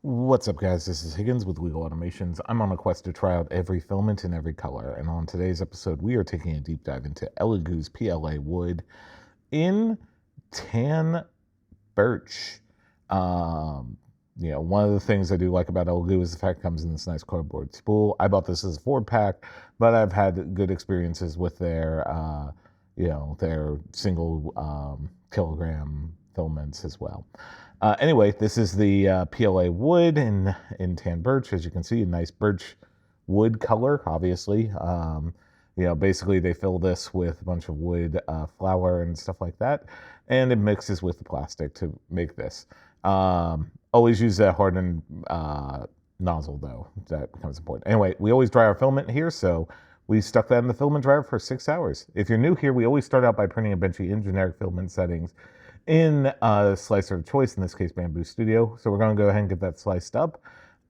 What's up, guys? This is Higgins with Legal Automations. I'm on a quest to try out every filament in every color, and on today's episode, we are taking a deep dive into Elegoo's PLA wood in tan birch. One of the things I do like about Elegoo is the fact it comes in this nice cardboard spool. I bought this as a 4-pack, but I've had good experiences with their single kilogram filaments as well. Anyway, this is the PLA wood in tan birch. As you can see, a nice birch wood color, obviously. Basically they fill this with a bunch of wood flour and stuff like that, and it mixes with the plastic to make this. Always use that hardened nozzle, though. That becomes important. Anyway, we always dry our filament here, so we stuck that in the filament dryer for 6 hours. If you're new here, we always start out by printing a benchy in generic filament settings in a slicer of choice, in this case Bamboo Studio. So we're going to go ahead and get that sliced up.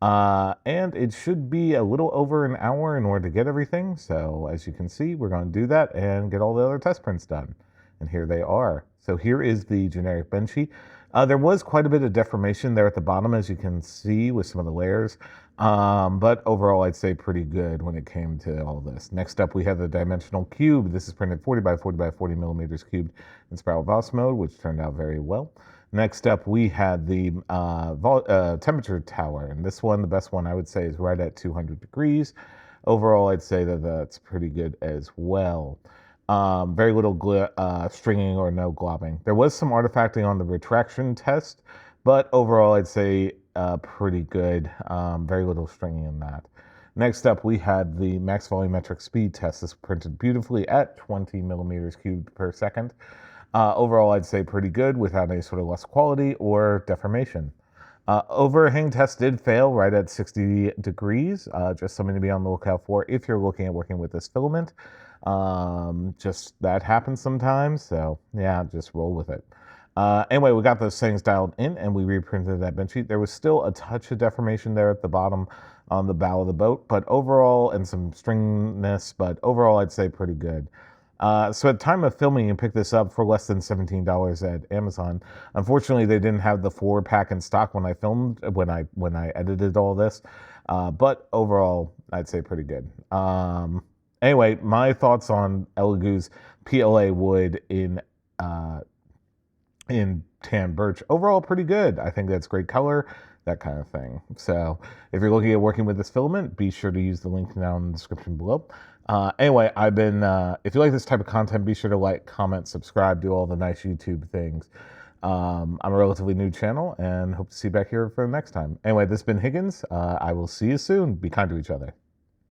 And it should be a little over an hour in order to get everything. So as you can see, we're going to do that and get all the other test prints done. And here they are. So here is the generic benchy. There was quite a bit of deformation there at the bottom, as you can see with some of the layers. But overall, I'd say pretty good when it came to all this. Next up, we have the dimensional cube. This is printed 40 by 40 by 40 millimeters cubed in spiral Voss mode, which turned out very well. Next up, we had the temperature tower, and this one, the best one I would say, is right at 200 degrees. Overall, I'd say that that's pretty good as well. Very little stringing or no globbing. There was some artifacting on the retraction test, but overall, I'd say pretty good. Very little stringing in that. Next up, we had the max volumetric speed test. This printed beautifully at 20 millimeters cubed per second. Overall, I'd say pretty good without any sort of loss of quality or deformation. Overhang test did fail right at 60 degrees. Just something to be on the lookout for if you're looking at working with this filament. Just that happens sometimes, so yeah, just roll with it. Anyway, we got those things dialed in and we reprinted that bench sheet. There was still a touch of deformation there at the bottom on the bow of the boat, but overall, and some stringiness, but overall, I'd say pretty good. So at the time of filming, you pick this up for less than $17 at Amazon. Unfortunately, they didn't have the 4-pack in stock when I filmed, when I edited all this. But overall, I'd say pretty good. Anyway, my thoughts on Elegoo's PLA wood in tan birch. Overall, pretty good. I think that's great color, that kind of thing. So if you're looking at working with this filament, be sure to use the link down in the description below. Anyway, if you like this type of content, be sure to like, comment, subscribe, do all the nice YouTube things. I'm a relatively new channel and hope to see you back here for the next time. Anyway, this has been Higgins. I will see you soon. Be kind to each other.